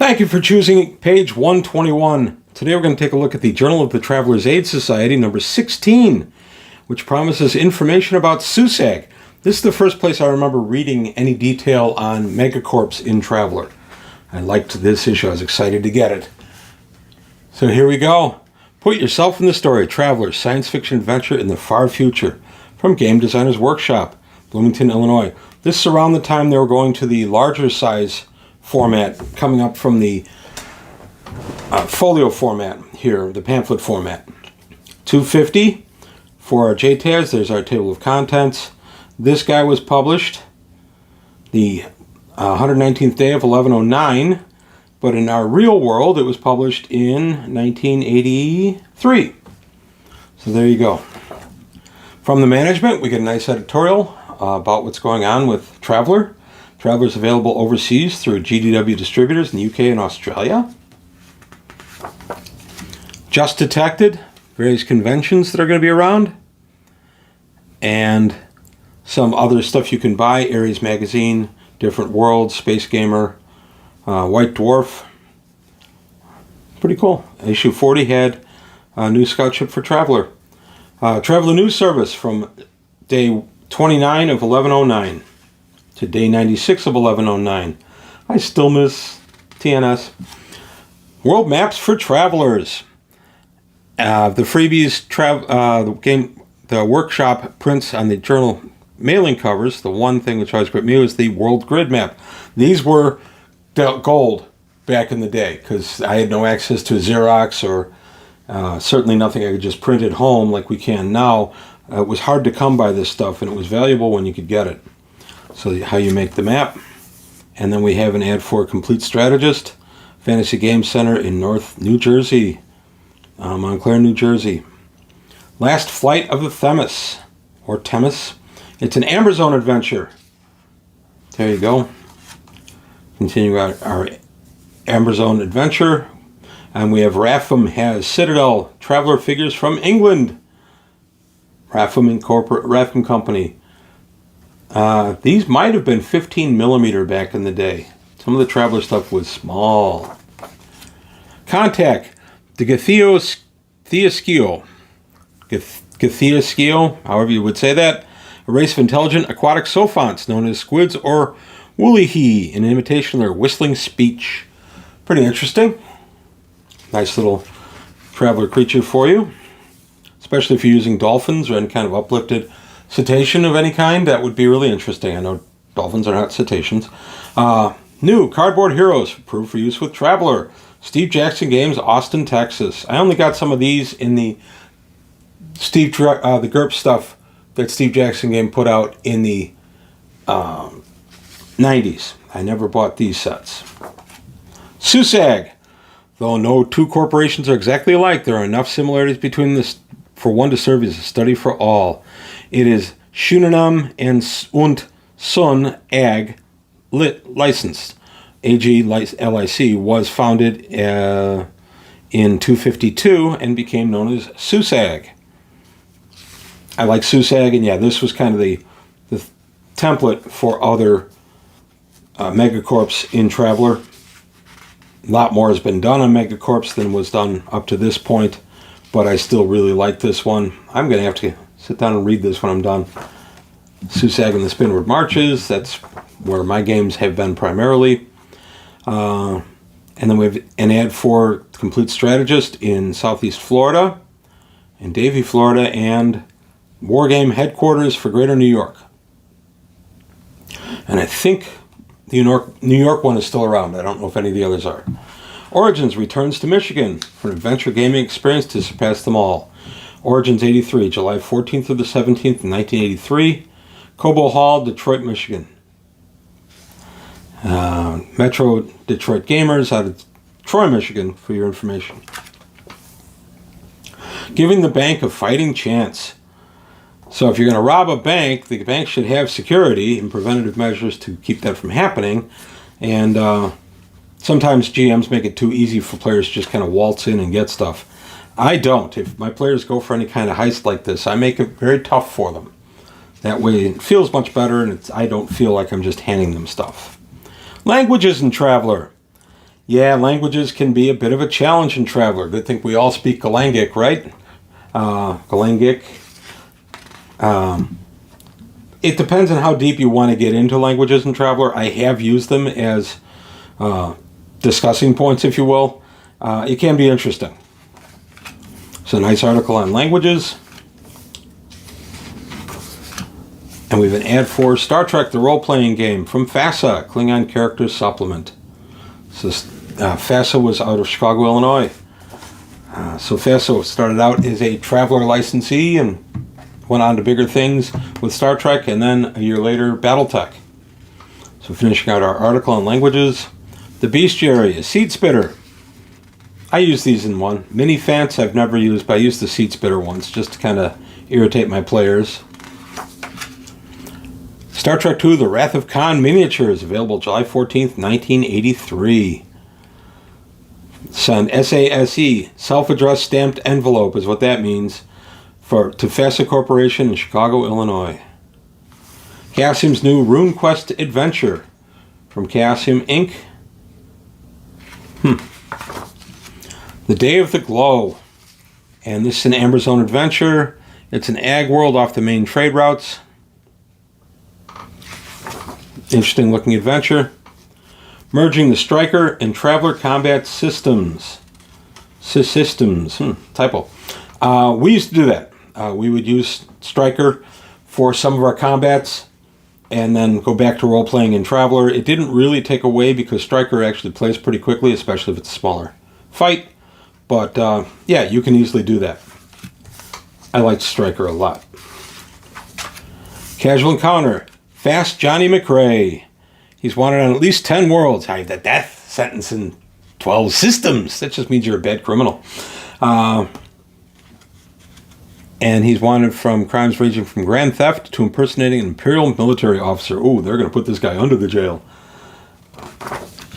Thank you for choosing page 121. Today we're going to take a look at the Journal of the Traveler's Aid Society, number 16, which promises information about SUSAG. This is the first place I remember reading any detail on megacorps in Traveler. I liked this issue. I was excited to get it. So here we go. Put yourself in the story. Traveler, science fiction adventure in the far future. From Game Designers Workshop, Bloomington, Illinois. This is around the time they were going to the larger size format, coming up from the folio format here, the pamphlet format. $2.50 for our JTAS. There's our table of contents. This guy was published the 119th day of 1109, but in our real world it was published in 1983. So there you go. From the management, we get a nice editorial about what's going on with Traveler. Traveler is available overseas through GDW distributors in the UK and Australia. Just Detected, various conventions that are going to be around, and some other stuff you can buy. Ares Magazine, Different Worlds, Space Gamer, White Dwarf. Pretty cool. Issue 40 had a new scout ship for Traveler. Traveler News Service from day 29 of 1109 to day 96 of 1109. I still miss TNS. World Maps for Travelers. The freebies, the workshop prints on the journal mailing covers. The one thing which always gripped me was the world grid map. These were gold back in the day because I had no access to Xerox or certainly nothing I could just print at home like we can now. It was hard to come by this stuff, and it was valuable when you could get it. So how you make the map. And then we have an ad for Complete Strategist, Fantasy Game Center in North New Jersey, Montclair, New Jersey. Last Flight of the Themis, or Themis. It's an Amber Zone adventure. There you go. Continue our Amber Zone adventure. And we have Rapham has Citadel Traveler figures from England. Rapham Company. These might have been 15 millimeter back in the day. Some of the Traveler stuff was small. Contact. The Gatheoskio, however you would say that, a race of intelligent aquatic sophonts known as squids or woollyhee, in imitation of their whistling speech. Pretty interesting. Nice little Traveler creature for you, especially if you're using dolphins or any kind of uplifted cetacean of any kind. That would be really interesting. I know dolphins are not cetaceans. New Cardboard Heroes, approved for use with Traveler. Steve Jackson Games, Austin, Texas. I only got some of these in the the GURP stuff that Steve Jackson Game put out in the 90s. I never bought these sets. SUSAG. Though no two corporations are exactly alike, there are enough similarities between this for one to serve as a study for all. It is Schunnam und Son AG licensed. AG LIC was founded in 252 and became known as SUSAG. I like SUSAG, and yeah, this was kind of the template for other megacorps in Traveler. A lot more has been done on megacorps than was done up to this point, but I still really like this one. I'm going to have to sit down and read this when I'm done. SUSAG and the Spinward Marches, that's where my games have been primarily. And then we have an ad for Complete Strategist in Southeast Florida, in Davie, Florida, and Wargame Headquarters for Greater New York. And I think the New York one is still around. I don't know if any of the others are. Origins returns to Michigan for an adventure gaming experience to surpass them all. Origins 83, July 14th through the 17th, 1983. Cobo Hall, Detroit, Michigan. Metro Detroit Gamers out of Troy, Michigan, for your information. Giving the bank a fighting chance. So if you're going to rob a bank, the bank should have security and preventative measures to keep that from happening. And sometimes GMs make it too easy for players to just kind of waltz in and get stuff. I don't. If my players go for any kind of heist like this, I make it very tough for them. That way it feels much better, and I don't feel like I'm just handing them stuff. Languages in Traveler. Yeah, languages can be a bit of a challenge in Traveler. Good thing we all speak Galangic, right? Galangic. It depends on how deep you want to get into languages in Traveler. I have used them as discussing points, if you will. It can be interesting. It's a nice article on languages. And we have an ad for Star Trek, the role-playing game from FASA, Klingon Characters Supplement. So FASA was out of Chicago, Illinois. So FASA started out as a Traveler licensee and went on to bigger things with Star Trek, and then a year later, Battletech. So finishing out our article on languages, the Bestiary, a seed spitter. I use these in one. Mini Fants I've never used, but I used the seed spitter once just to kind of irritate my players. Star Trek II, The Wrath of Khan miniatures, available July 14th, 1983. Send SASE, self-addressed stamped envelope is what that means, to FASA Corporation in Chicago, Illinois. Chaosium's new RuneQuest adventure from Chaosium Inc. The Day of the Glow. And this is an Amber Zone adventure. It's an ag world off the main trade routes. Interesting looking adventure. Merging the Striker and Traveler combat systems. Typo. We used to do that. We would use Striker for some of our combats and then go back to role-playing in Traveler. It didn't really take away because Striker actually plays pretty quickly, especially if it's a smaller fight. But yeah, you can easily do that. I liked Striker a lot. Casual Encounter. Fast Johnny McRae. He's wanted on at least 10 worlds. I have the death sentence in 12 systems. That just means you're a bad criminal. And he's wanted from crimes ranging from grand theft to impersonating an imperial military officer. Ooh, they're going to put this guy under the jail.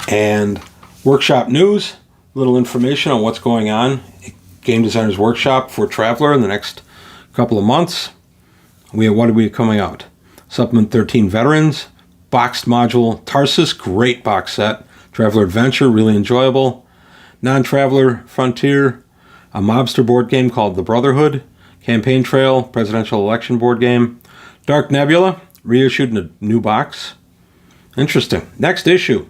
And Workshop News. Little information on what's going on at Game Designers Workshop for Traveler in the next couple of months. What are we coming out? Supplement 13 Veterans, boxed module Tarsus, great box set. Traveler Adventure, really enjoyable. Non-Traveler Frontier, a mobster board game called The Brotherhood. Campaign Trail, presidential election board game. Dark Nebula, reissued in a new box. Interesting. Next issue.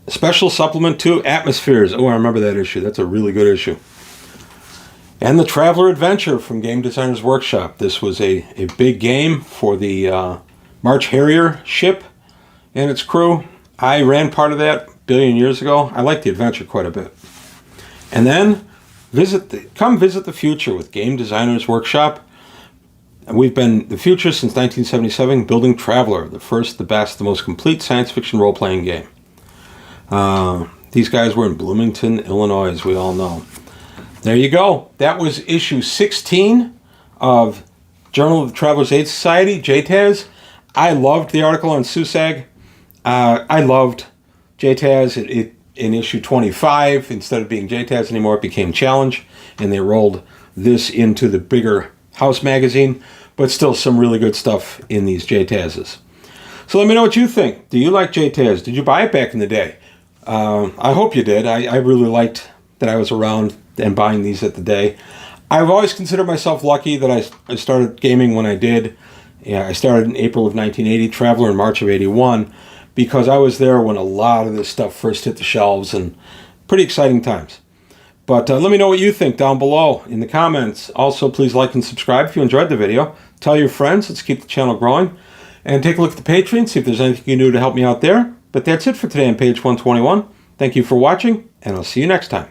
Special supplement to Atmospheres. Oh, I remember that issue. That's a really good issue. And the Traveler Adventure from Game Designers Workshop. This was a big game for the March Harrier ship and its crew. I ran part of that a billion years ago. I like the adventure quite a bit. And then come visit the future with Game Designers Workshop. We've been the future since 1977, building Traveler, the first, the best, the most complete science fiction role-playing game. These guys were in Bloomington, Illinois, as we all know. There you go. That was issue 16 of Journal of the Traveler's Aid Society, JTAS. I loved the article on SUSAG. I loved JTAS. In issue 25, instead of being JTAS anymore, it became Challenge, and they rolled this into the bigger House magazine, but still some really good stuff in these JTASs. So let me know what you think. Do you like JTAS? Did you buy it back in the day? I hope you did. I really liked that I was around and buying these at the day. I've always considered myself lucky that I started gaming when I did. Yeah, I started in April of 1980, Traveler in March of 81, because I was there when a lot of this stuff first hit the shelves, and pretty exciting times. But let me know what you think down below in the comments. Also, please like and subscribe if you enjoyed the video. Tell your friends. Let's keep the channel growing. And take a look at the Patreon, see if there's anything you can do to help me out there. But that's it for today on page 121. Thank you for watching, and I'll see you next time.